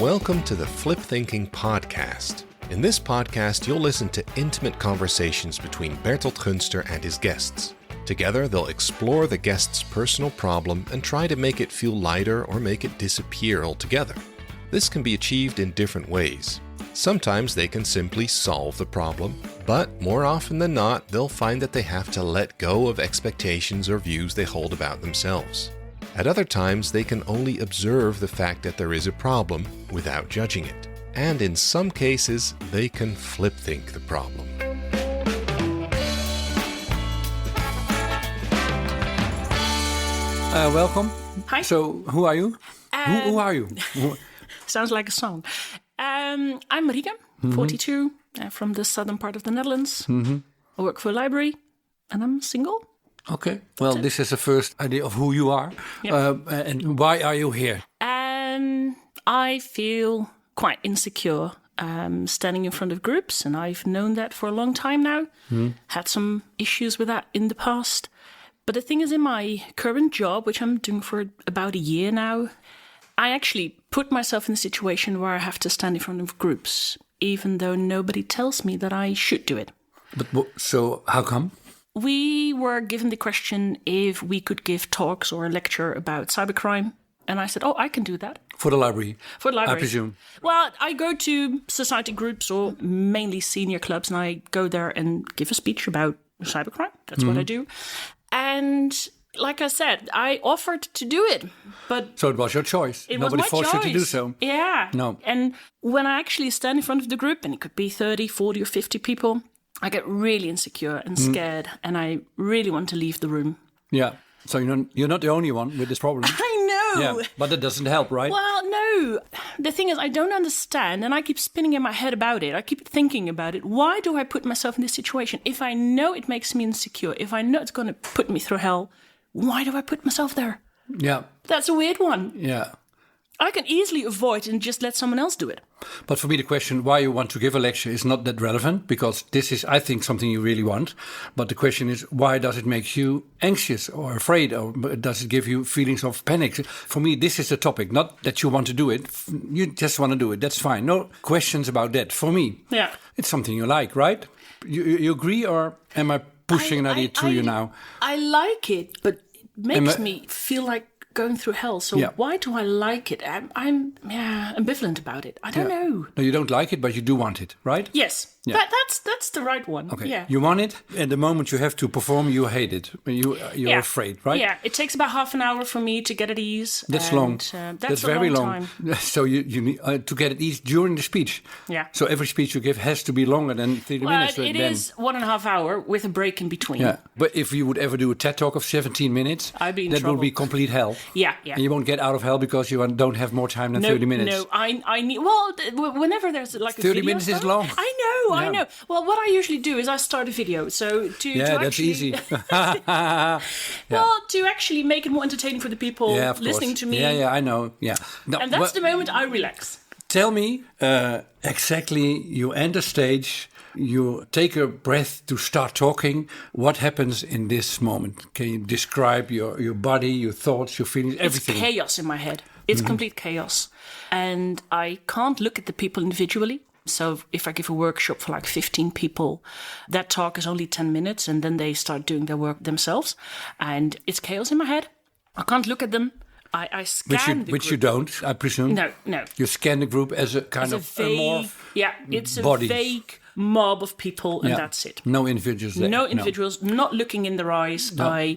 Welcome to the Flip Thinking Podcast. In this podcast, you'll listen to intimate conversations between Bertolt Gunster and his guests. Together, they'll explore the guest's personal problem and try to make it feel lighter or make it disappear altogether. This can be achieved in different ways. Sometimes they can simply solve the problem, but more often than not, they'll find that they have to let go of expectations or views they hold about themselves. At other times, they can only observe the fact that there is a problem without judging it. And in some cases, they can flip think the problem. Welcome. Hi. So, who are you? Who are you? Sounds like a song. I'm Marieke, 42, from the southern part of the Netherlands. I work for a library, and I'm single. Okay. Well, this is the first idea of who you are. Yeah. And why are you here? I feel quite insecure standing in front of groups, and I've known that for a long time now. Had some issues with that in the past. But the thing is, in my current job, which I'm doing for about a year now, I actually put myself in a situation where I have to stand in front of groups, even though nobody tells me that I should do it. So how come? We were given the question if we could give talks or a lecture about cybercrime. And I said, I can do that. For the library? For the library. I presume. Well, I go to society groups or mainly senior clubs, and I go there and give a speech about cybercrime. That's what I do. And like I said, I offered to do it, but... So it was your choice. Nobody forced you to do so. Yeah. No. And when I actually stand in front of the group, and it could be 30, 40 or 50 people, I get really insecure and scared, and I really want to leave the room. Yeah. So you're not the only one with this problem. I know. Yeah, but that doesn't help, right? Well, no. The thing is, I don't understand, and I keep spinning in my head about it. I keep thinking about it. Why do I put myself in this situation? If I know it makes me insecure, if I know it's going to put me through hell, why do I put myself there? Yeah. That's a weird one. Yeah. I can easily avoid and just let someone else do it. But for me, the question why you want to give a lecture is not that relevant, because this is, I think, something you really want. But the question is, why does it make you anxious or afraid, or does it give you feelings of panic? For me, this is the topic, not that you want to do it. You just want to do it. That's fine. No questions about that. For me, Yeah. it's something you like, right? You agree, or am I pushing an idea to you now? I like it, but it makes me feel like going through hell. So why do I like it? I'm ambivalent about it. I don't know. No, you don't like it, but you do want it, right? Yes. Yeah. That's the right one. Okay. Yeah. You want it, and the moment you have to perform, you hate it. You're afraid, right? Yeah. It takes about half an hour for me to get at ease. That's long. That's a very long long. time. So you need to get at ease during the speech. Yeah. So every speech you give has to be longer than 30 minutes. It is 1.5 hours with a break in between. Yeah. But if you would ever do a TED Talk of 17 minutes, I'd be in that trouble. would be complete hell. Yeah. And you won't get out of hell because you don't have more time than 30 minutes. No, I need. Well, whenever there's like a 30 video minutes is start, long. I know. Well, what I usually do is I start a video. So to that's actually, easy. Well, to actually make it more entertaining for the people of listening course. to me. Yeah, I know. Yeah. No, And that's the moment I relax. Tell me exactly, you enter stage, you take a breath to start talking. What happens in this moment? Can you describe your body, your thoughts, your feelings, everything? It's chaos in my head. It's complete chaos. And I can't look at the people individually. So if I give a workshop for like 15 people, that talk is only 10 minutes and then they start doing their work themselves. And it's chaos in my head. I can't look at them. I scan the group. Which you don't, I presume? No. You scan the group as a kind of vague, amorph it's a body. vague mob of people, and that's it. No individuals there. No individuals, not looking in their eyes. No.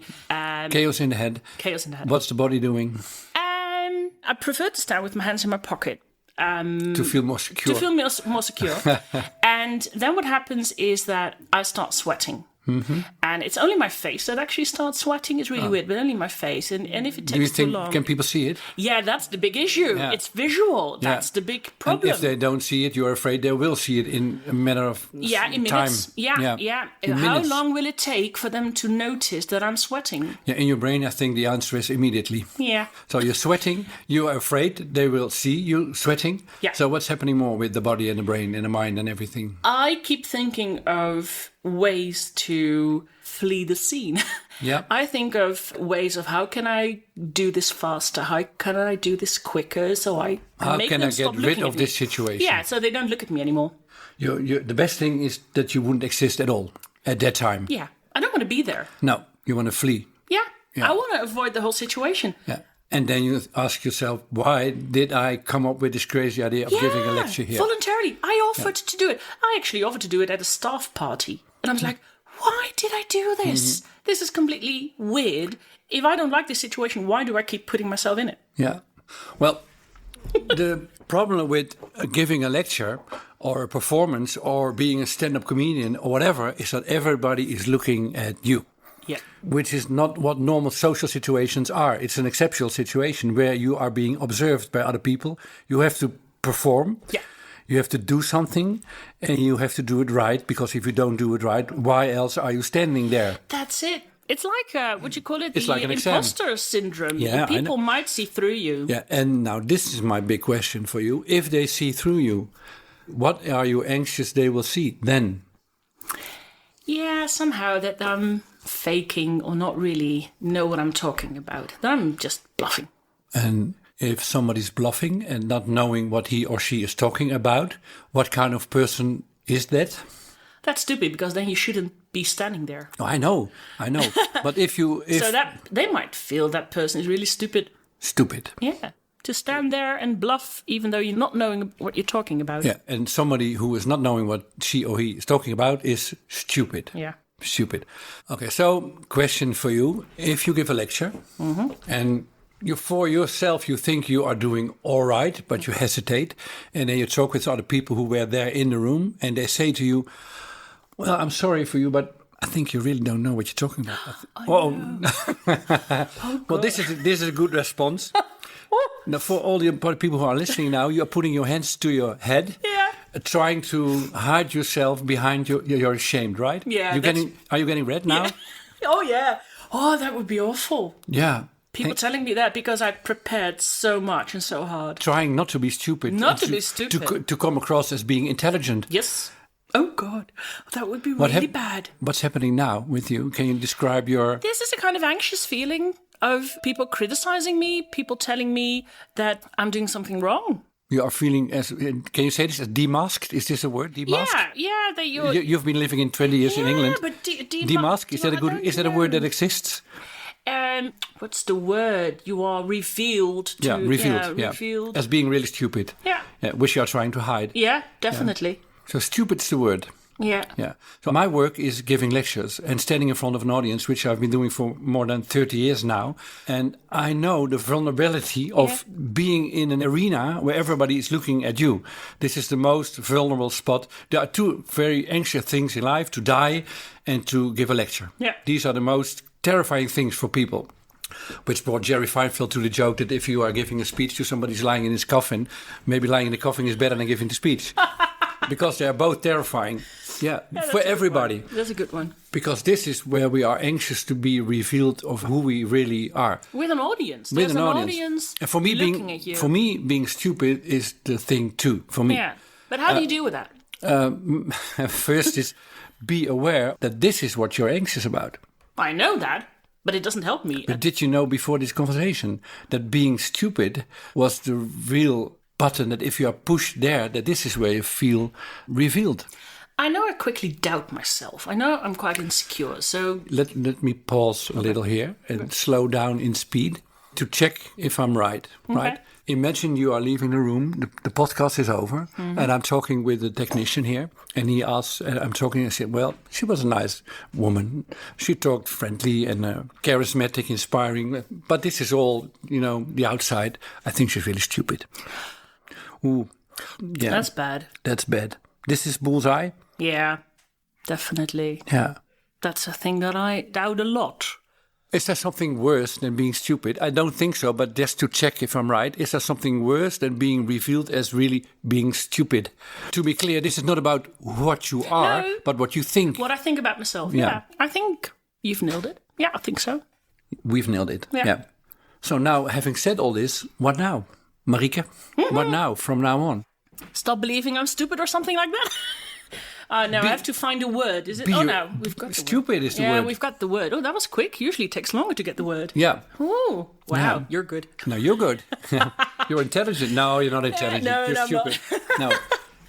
Chaos in the head. Chaos in the head. What's the body doing? I prefer to stand with my hands in my pocket. To feel more secure. To feel more secure. And then what happens is that I start sweating. And it's only my face that actually starts sweating. It's really weird, but only my face. And if it takes too long... Can people see it? Yeah, that's the big issue. Yeah. It's visual. That's the big problem. And if they don't see it, you're afraid they will see it in a matter of in minutes. time. Yeah. How long will it take for them to notice that I'm sweating? Yeah, in your brain, I think the answer is immediately. Yeah. So you're sweating. You are afraid they will see you sweating. Yeah. So what's happening more with the body and the brain and the mind and everything? I keep thinking of ways to flee the scene. Yeah. I think of ways of how can I do this faster? How can I do this quicker? So How make can them I stop get rid looking of at me. this situation? Yeah, so they don't look at me anymore. The best thing is that you wouldn't exist at all at that time. Yeah, I don't want to be there. No, you want to flee. Yeah, Yeah. I want to avoid the whole situation. Yeah. And then you ask yourself, why did I come up with this crazy idea of giving a lecture here? Voluntarily. I offered to do it. I actually offered to do it at a staff party. And I was like, why did I do this? This is completely weird. If I don't like this situation, why do I keep putting myself in it? Yeah. Well, the problem with giving a lecture or a performance or being a stand-up comedian or whatever is that everybody is looking at you. Yeah. Which is not what normal social situations are. It's an exceptional situation where you are being observed by other people. You have to perform. Yeah. You have to do something and you have to do it right, because if you don't do it right, why else are you standing there? That's it. It's like, what you call it? It's the like an exam. imposter syndrome. Yeah, I People might see through you. Yeah, and now this is my big question for you. If they see through you, what are you anxious they will see then? Yeah, somehow that I'm faking or not really know what I'm talking about. That I'm just bluffing. And if somebody's bluffing and not knowing what he or she is talking about, what kind of person is that? That's stupid, because then you shouldn't be standing there. Oh, I know. But if So that they might feel that person is really stupid. Stupid. Yeah. To stand there and bluff even though you're not knowing what you're talking about. Yeah, and somebody who is not knowing what she or he is talking about is stupid. Yeah. Stupid. Okay, so question for you. If you give a lecture and you for yourself you think you are doing all right, but you hesitate, and then you talk with other people who were there in the room and they say to you, well, I'm sorry for you, but I think you really don't know what you're talking about. Well, this is a good response. Now, for all the people who are listening now, you are putting your hands to your head, trying to hide yourself behind you're ashamed, right? Yeah. Are you getting red now? Yeah. Oh, yeah. Oh, that would be awful. Yeah. People telling me that because I prepared so much and so hard. Trying not to be stupid. Not to be stupid. To come across as being intelligent. Yes. Oh, God. That would be really bad. What's happening now with you? Can you describe your... This is a kind of anxious feeling of people criticizing me, people telling me that I'm doing something wrong. You are feeling as... Can you say this as demasked? Is this a word? Demasked? Yeah. That You've been living in 20 years in England. But Demasked, is that a word that exists? What's the word? You are revealed. Revealed. As being really stupid. Yeah. Which you are trying to hide. Yeah, definitely. Yeah. So stupid's the word. Yeah. So my work is giving lectures and standing in front of an audience, which I've been doing for more than 30 years now. And I know the vulnerability of being in an arena where everybody is looking at you. This is the most vulnerable spot. There are two very anxious things in life: to die and to give a lecture. Yeah. These are the most terrifying things for people. Which brought Jerry Feinfeld to the joke that if you are giving a speech to somebody who's lying in his coffin, maybe lying in the coffin is better than giving the speech. Because they are both terrifying. Yeah, for everybody. That's a good one. Because this is where we are anxious to be revealed of who we really are. With an audience. With an audience. And for me, being stupid is the thing too. For me. Yeah. But how do you deal with that? First is be aware that this is what you're anxious about. I know that, but it doesn't help me. But did you know before this conversation that being stupid was the real button, that if you are pushed there, that this is where you feel revealed? I know I quickly doubt myself. I know I'm quite insecure, so... Let me pause a little here and slow down in speed to check if I'm right. Okay. Right? Imagine you are leaving the room, the podcast is over, and I'm talking with the technician here, and he asks, I said, well, she was a nice woman. She talked friendly and charismatic, inspiring, but this is all, the outside. I think she's really stupid. Ooh, yeah. That's bad. That's bad. This is bullseye? Yeah, definitely. Yeah. That's a thing that I doubt a lot. Is there something worse than being stupid? I don't think so, but just to check if I'm right, is there something worse than being revealed as really being stupid? To be clear, this is not about what you are, but what you think. What I think about myself, yeah. I think you've nailed it. Yeah, I think so. We've nailed it, yeah. So now, having said all this, what now? Marieke, what now, from now on? Stop believing I'm stupid or something like that? Now I have to find a word. Is it? Oh, no, we've got the stupid word. is the word. Yeah, we've got the word. Oh, that was quick. Usually it takes longer to get the word. Yeah. Oh, wow, Yeah. you're good. No, you're good. You're intelligent. No, you're not intelligent. No, you're I'm stupid. No.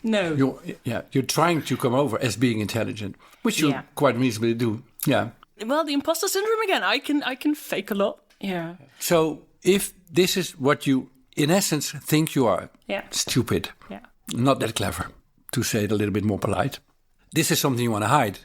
No. You're trying to come over as being intelligent, which you quite reasonably do. Yeah. Well, the imposter syndrome again. I can fake a lot. Yeah. So if this is what you, in essence, think you are, stupid, not that clever, to say it a little bit more polite, this is something you want to hide.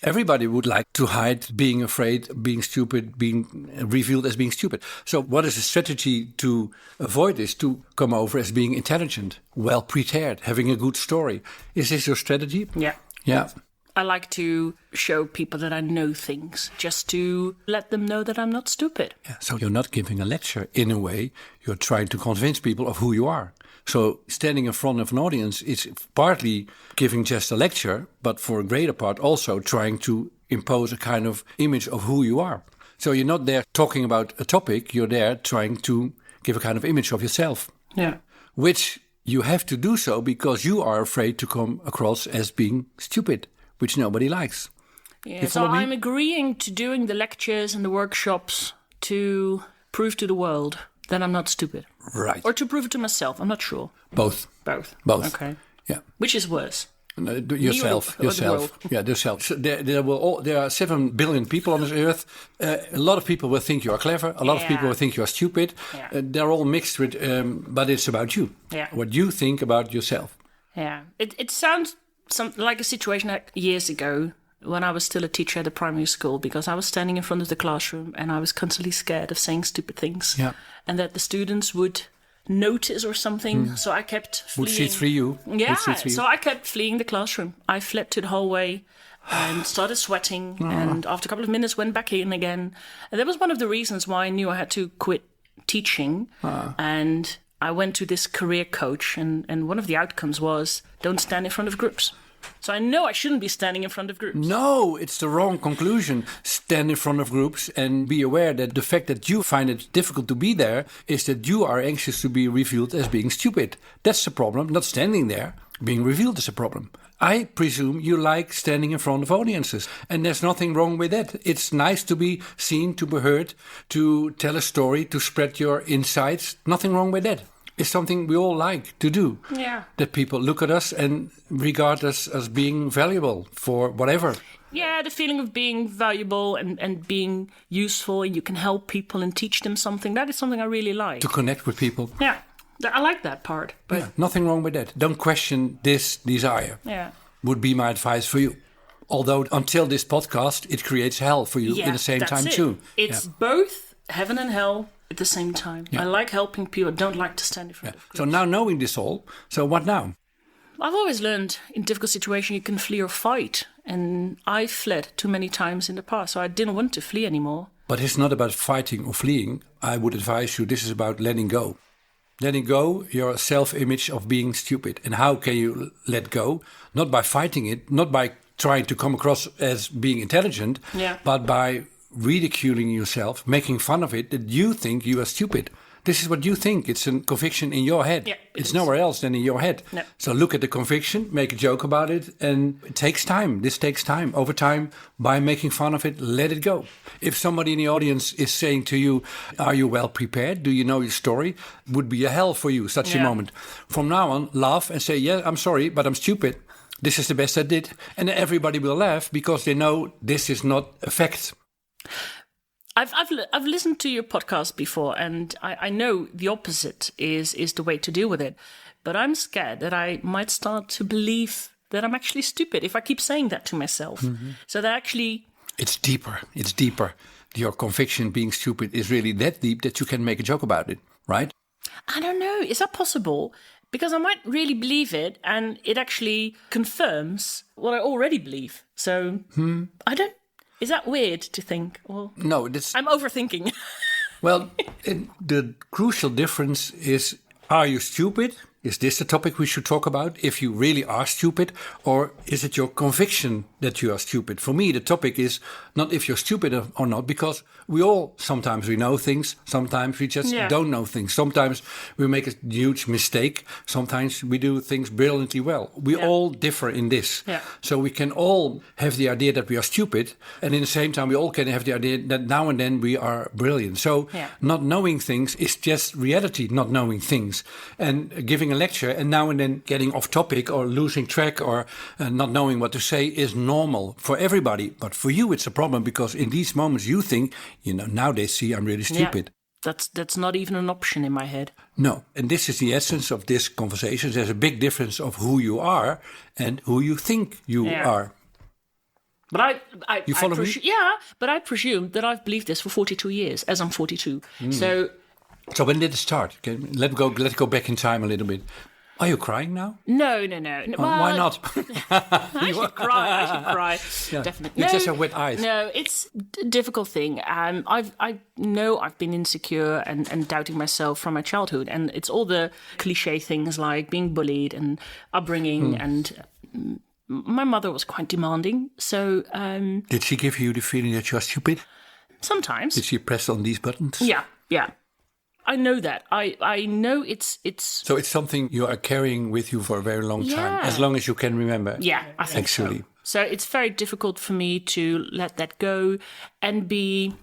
Everybody would like to hide being afraid, being stupid, being revealed as being stupid. So what is the strategy to avoid this, to come over as being intelligent, well prepared, having a good story? Is this your strategy? Yeah. Yeah. I like to show people that I know things, just to let them know that I'm not stupid. Yeah. So you're not giving a lecture. In a way, you're trying to convince people of who you are. So standing in front of an audience is partly giving just a lecture, but for a greater part also trying to impose a kind of image of who you are. So you're not there talking about a topic, you're there trying to give a kind of image of yourself. Yeah. Which you have to do so because you are afraid to come across as being stupid, which nobody likes. Yeah, so I'm agreeing to doing the lectures and the workshops to prove to the world that I'm not stupid. Right. Or to prove it to myself. I'm not sure. Both. Both. Okay. Yeah. Which is worse? Yourself. Yeah, yourself. So there are 7 billion people on this earth. A lot of people will think you are clever. A lot of people will think you are stupid. Yeah. They're all mixed with, but it's about you. Yeah. What you think about yourself. Yeah. It sounds like a situation like years ago when I was still a teacher at a primary school, because I was standing in front of the classroom and I was constantly scared of saying stupid things. Yeah. And that the students would notice or something. So I kept fleeing. Would see through you. Yeah. So I kept fleeing the classroom. I fled to the hallway and started sweating. And after a couple of minutes went back in again. And that was one of the reasons why I knew I had to quit teaching. And I went to this career coach. And one of the outcomes was don't stand in front of groups. So I know I shouldn't be standing in front of groups. No, it's the wrong conclusion. Stand in front of groups and be aware that the fact that you find it difficult to be there is that you are anxious to be revealed as being stupid. That's the problem, not standing there. Being revealed is a problem. I presume you like standing in front of audiences, and there's nothing wrong with that. It's nice to be seen, to be heard, to tell a story, to spread your insights. Nothing wrong with that. It's something we all like to do. Yeah. That people look at us and regard us as being valuable for whatever. Yeah, the feeling of being valuable and being useful, and you can help people and teach them something. That is something I really like. To connect with people. Yeah, I like that part. But nothing wrong with that. Don't question this desire. Yeah. Would be my advice for you. Although until this podcast, it creates hell for you in the same time too. It's both heaven and hell at the same time. I like helping people. I don't like to stand in front of groups. So now knowing this all, so what now? I've always learned in difficult situations you can flee or fight. And I fled too many times in the past, so I didn't want to flee anymore. But it's not about fighting or fleeing. I would advise you, this is about letting go. Letting go your self-image of being stupid. And how can you let go? Not by fighting it, not by trying to come across as being intelligent, but by ridiculing yourself, making fun of it, that you think you are stupid. This is what you think. It's a conviction in your head. Yeah, it's nowhere else than in your head. No. So look at the conviction, make a joke about it, and it takes time. This takes time. Over time, by making fun of it, let it go. If somebody in the audience is saying to you, are you well prepared? Do you know your story? Would be a hell for you, such a moment. From now on, laugh and say, yeah, I'm sorry, but I'm stupid. This is the best I did. And everybody will laugh because they know this is not a fact. I've listened to your podcast before, and I know the opposite is the way to deal with it. But I'm scared that I might start to believe that I'm actually stupid if I keep saying that to myself. Mm-hmm. So that actually... It's deeper. It's deeper. Your conviction being stupid is really that deep that you can make a joke about it, right? I don't know. Is that possible? Because I might really believe it, and it actually confirms what I already believe. So I don't... Is that weird to think? Or no, I'm overthinking. Well, the crucial difference is, are you stupid? Is this the topic we should talk about? If you really are stupid, or is it your conviction that you are stupid. For me, the topic is not if you're stupid or not, because we all, sometimes we know things, sometimes we just don't know things. Sometimes we make a huge mistake. Sometimes we do things brilliantly well. We all differ in this. Yeah. So we can all have the idea that we are stupid. And in the same time, we all can have the idea that now and then we are brilliant. So not knowing things is just reality, not knowing things. And giving a lecture and now and then getting off topic or losing track or not knowing what to say is normal for everybody. But for you, it's a problem because in these moments you think, now they see I'm really stupid. Yeah. That's not even an option in my head. No. And this is the essence of this conversation. There's a big difference of who you are and who you think you are. But you follow me? Yeah, but I presume that I've believed this for 42 years, as I'm 42. So when did it start? Okay, let's go back in time a little bit. Are you crying now? No. Well, why not? I should cry. Yeah. Definitely. You just have wet eyes. No, it's a difficult thing. I know I've been insecure and doubting myself from my childhood. And it's all the cliche things like being bullied and upbringing. And my mother was quite demanding. So did she give you the feeling that you're stupid? Sometimes. Did she press on these buttons? Yeah. I know that. I know it's... So it's something you are carrying with you for a very long time, as long as you can remember. Yeah, I think actually. So it's very difficult for me to let that go and be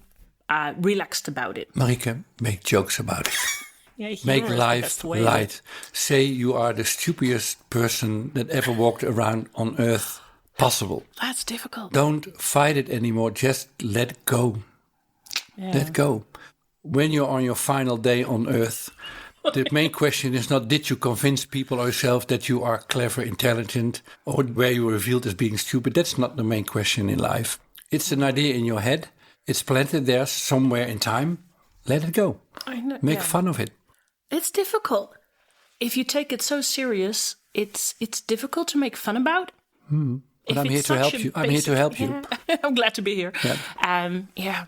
relaxed about it. Marieke, make jokes about it. Make life light. Say you are the stupidest person that ever walked around on earth possible. That's difficult. Don't fight it anymore. Just let go. Yeah. Let go. When you're on your final day on earth, the main question is not did you convince people or yourself that you are clever, intelligent, or were you revealed as being stupid. That's not the main question in life. It's an idea in your head. It's planted there somewhere in time. Let it go. I know, Make fun of it. It's difficult. If you take it so serious, it's difficult to make fun about. But I'm here to help you. I'm here to help you. I'm glad to be here. Yeah.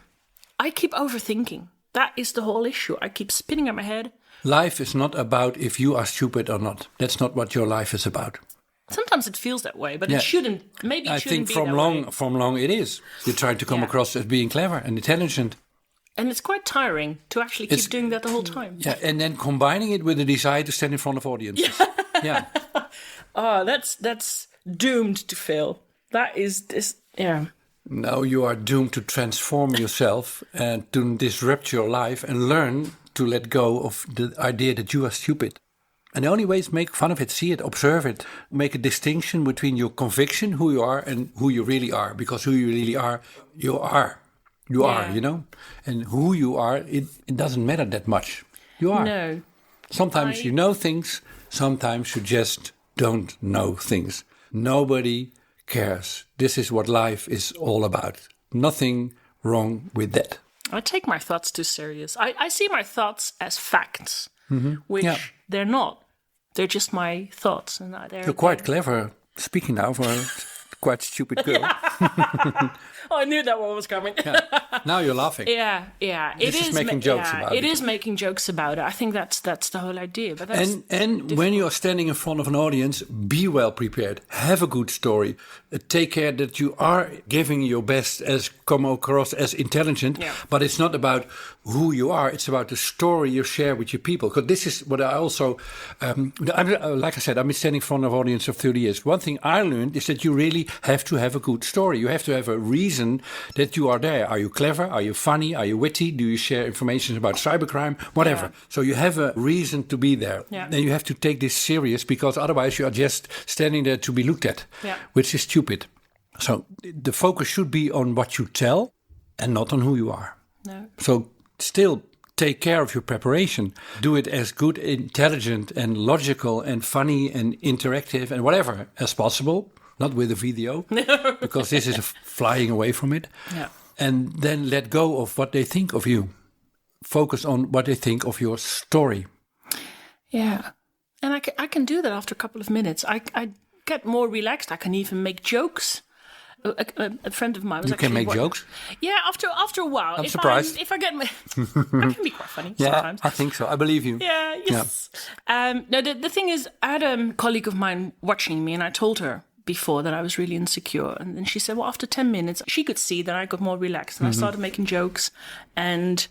I keep overthinking. That is the whole issue. I keep spinning in my head. Life is not about if you are stupid or not. That's not what your life is about. Sometimes it feels that way, but it shouldn't. Maybe it shouldn't be that way. From long it is. You're trying to come across as being clever and intelligent. And it's quite tiring to actually keep doing that the whole time. Yeah, and then combining it with the desire to stand in front of audiences. Yeah. Oh, that's doomed to fail. That is this. Yeah. No, you are doomed to transform yourself and to disrupt your life and learn to let go of the idea that you are stupid. And the only way is make fun of it, see it, observe it. Make a distinction between your conviction, who you are, and who you really are. Because who you really are, you are. You are, And who you are, it doesn't matter that much. You are. No. Sometimes you know things, sometimes you just don't know things. Nobody cares. This is what life is all about. Nothing wrong with that. I take my thoughts too serious. I see my thoughts as facts, which they're not. They're just my thoughts. And you're quite clever speaking now for a quite stupid girl. I knew that one was coming. Now you're laughing. Yeah. It is making jokes about it. It is making jokes about it. I think that's the whole idea. But that's and when you're standing in front of an audience, be well prepared. Have a good story. Take care that you are giving your best as come across as intelligent. Yeah. But it's not about who you are. It's about the story you share with your people. Because this is what I also, like I said, I've been standing in front of an audience of 30 years. One thing I learned is that you really have to have a good story. You have to have a reason that you are there. Are you clever? Are you funny? Are you witty? Do you share information about cybercrime? Whatever. Yeah. So you have a reason to be there. Yeah. And you have to take this serious because otherwise you are just standing there to be looked at, which is stupid. So the focus should be on what you tell and not on who you are. No. So still take care of your preparation. Do it as good, intelligent and logical and funny and interactive and whatever as possible. Not with a video, because this is flying away from it. Yeah. And then let go of what they think of you. Focus on what they think of your story. Yeah. And I can do that after a couple of minutes. I get more relaxed. I can even make jokes. A friend of mine was actually... You can make jokes? Yeah, after a while. I'm surprised. If I get... I can be quite funny sometimes. I think so. I believe you. Yeah, yes. Yeah. No, the thing is, I had a colleague of mine watching me and I told her, before that I was really insecure. And then she said, well, after 10 minutes, she could see that I got more relaxed and I started making jokes. And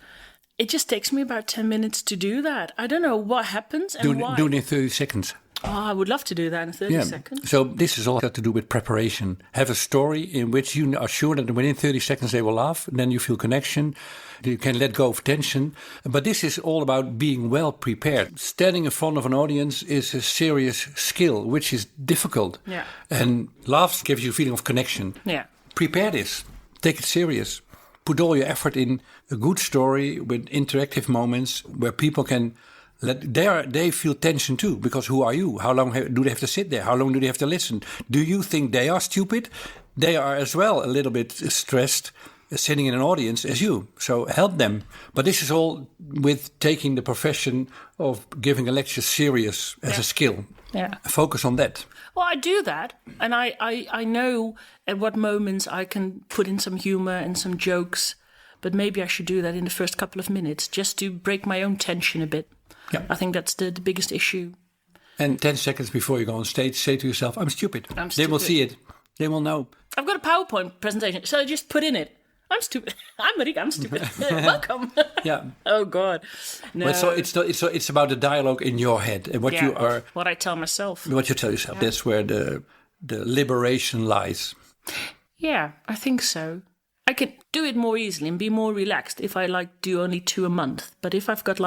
it just takes me about 10 minutes to do that. I don't know what happens and why. Do it in 30 seconds. Oh, I would love to do that in 30 seconds. So this is all got to do with preparation. Have a story in which you are sure that within 30 seconds they will laugh. Then you feel connection. You can let go of tension. But this is all about being well prepared. Standing in front of an audience is a serious skill, which is difficult. Yeah. And laughs gives you a feeling of connection. Yeah. Prepare this. Take it serious. Put all your effort in a good story with interactive moments where people can they feel tension too, because who are you? How long do they have to sit there? How long do they have to listen? Do you think they are stupid? They are as well a little bit stressed sitting in an audience as you. So help them. But this is all with taking the profession of giving a lecture serious as a skill. Yeah. Focus on that. Well, I do that. And I know at what moments I can put in some humor and some jokes. But maybe I should do that in the first couple of minutes just to break my own tension a bit. Yeah. I think that's the biggest issue. And 10 seconds before you go on stage, say to yourself, I'm stupid. They will see it. They will know. I've got a PowerPoint presentation, so I just put in it. I'm stupid. I'm Marieke, I'm stupid. Welcome. Yeah. Oh, God. No. But so it's about the dialogue in your head and what you are... What I tell myself. What you tell yourself. Yeah. That's where the liberation lies. Yeah, I think so. I can do it more easily and be more relaxed if I do only 2 a month. But if I've got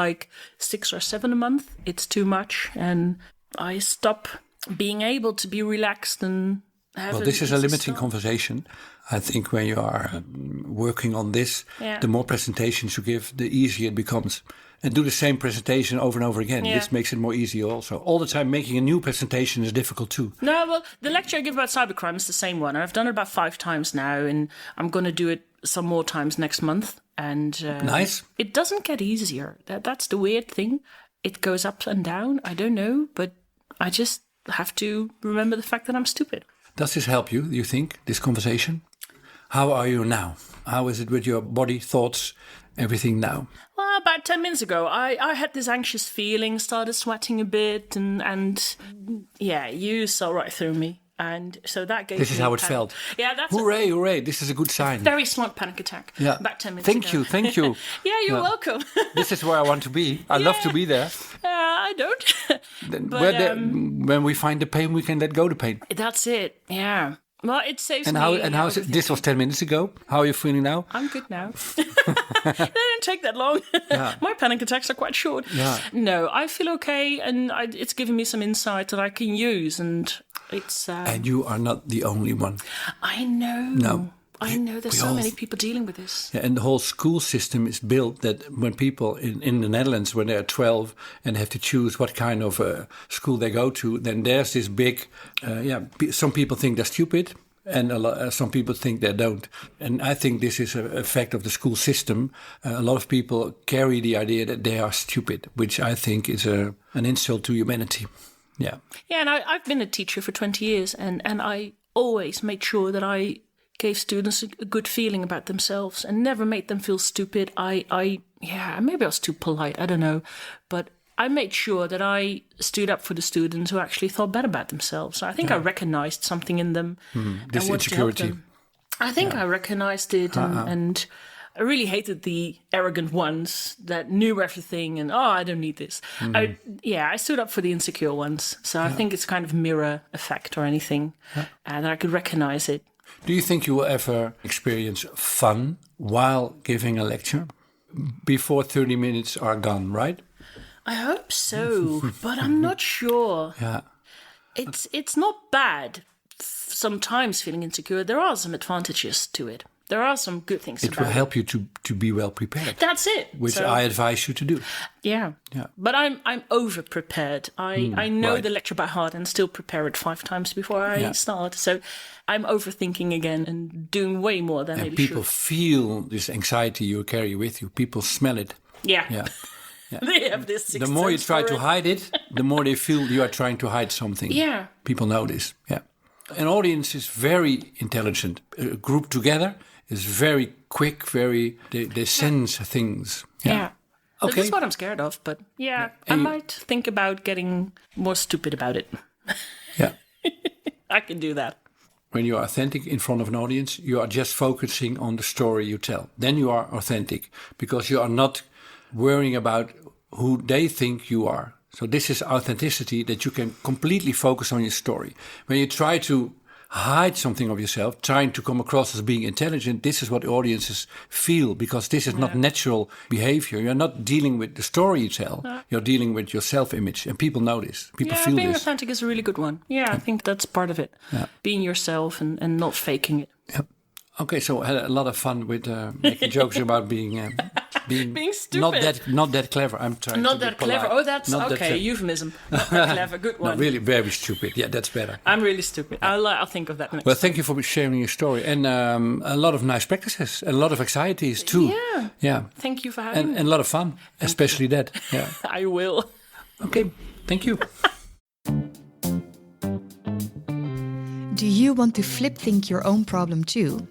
6 or 7 a month, it's too much. And I stop being able to be relaxed and have Well, this is a limiting conversation. I think when you are working on this, the more presentations you give, the easier it becomes. And do the same presentation over and over again. Yeah. This makes it more easy also. All the time making a new presentation is difficult too. No, well, the lecture I give about cybercrime is the same one. I've done it about 5 times now, and I'm going to do it some more times next month. And nice. It doesn't get easier. That's the weird thing. It goes up and down. I don't know, but I just have to remember the fact that I'm stupid. Does this help you, you think, this conversation? How are you now? How is it with your body, thoughts, everything now? Well, about 10 minutes ago, I had this anxious feeling, started sweating a bit, and you saw right through me. And so that gave This is me how it panic. felt. Yeah, that's hooray, this is a good sign. Very slight panic attack. Yeah. About 10 minutes ago. Thank you. Yeah, you're welcome. This is where I want to be. I love to be there. I don't. But, when we find the pain, we can let go the pain. That's it, yeah. Well, it saves me. How is it? This was 10 minutes ago. How are you feeling now? I'm good now. They don't take that long. Yeah. My panic attacks are quite short. Yeah. No, I feel okay, and it's given me some insight that I can use, and it's... and you are not the only one. I know. No. I know there's so many people dealing with this. Yeah, and the whole school system is built that when people in the Netherlands, when they're 12 and have to choose what kind of school they go to, then there's this big, some people think they're stupid and some people think they don't. And I think this is an effect of the school system. A lot of people carry the idea that they are stupid, which I think is an insult to humanity. Yeah. Yeah, and I've been a teacher for 20 years and I always made sure that I gave students a good feeling about themselves and never made them feel stupid. Maybe I was too polite, I don't know. But I made sure that I stood up for the students who actually thought better about themselves. So I think I recognized something in them. This insecurity. I think I recognized it and I really hated the arrogant ones that knew everything and, I don't need this. I stood up for the insecure ones. So I think it's kind of mirror effect or anything. And I could recognize it. Do you think you will ever experience fun while giving a lecture? Before 30 minutes are gone, right? I hope so, but I'm not sure. Yeah. It's not bad sometimes feeling insecure. There are some advantages to it. There are some good things about it. It will help you to be well prepared. That's it. Which I advise you to do. Yeah. But I'm over prepared. I know the lecture by heart and still prepare it 5 times before I start. So I'm overthinking again and doing way more than maybe people should. Feel this anxiety you carry with you. People smell it. Yeah. They have this. The more you try to hide it, the more they feel you are trying to hide something. Yeah. People know this. Yeah. An audience is very intelligent. A group together is very quick, they sense things. Yeah. Okay. That's what I'm scared of, but I might think about getting more stupid about it. Yeah. I can do that. When you are authentic in front of an audience, you are just focusing on the story you tell. Then you are authentic because you are not worrying about who they think you are. So this is authenticity, that you can completely focus on your story. When you try to hide something of yourself, trying to come across as being intelligent, this is what audiences feel, because this is not natural behavior. You're not dealing with the story you tell. You're dealing with your self-image, and people know this. People feel being this. authentic is a really good one. Yeah, I think that's part of it. Yeah. Being yourself and not faking it. Yeah. Okay, so I had a lot of fun with making jokes about being stupid. Not that clever. I'm trying not to that be clever. polite. Oh, that's not okay. that Euphemism. Not that clever. Good one. No, really very stupid. Yeah, that's better. I'm really stupid. I'll think of that next. Well, thank you for sharing your story, and a lot of nice practices, and a lot of anxieties too. Yeah. Thank you for having me. And a lot of fun, especially that. Yeah. I will. Okay. Thank you. Do you want to flip think your own problem too?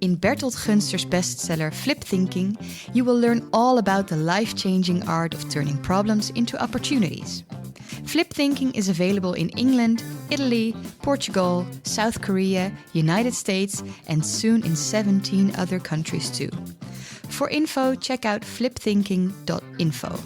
In Bertolt Gunster's bestseller Flip Thinking, you will learn all about the life-changing art of turning problems into opportunities. Flip Thinking is available in England, Italy, Portugal, South Korea, United States, and soon in 17 other countries too. For info, check out flipthinking.info.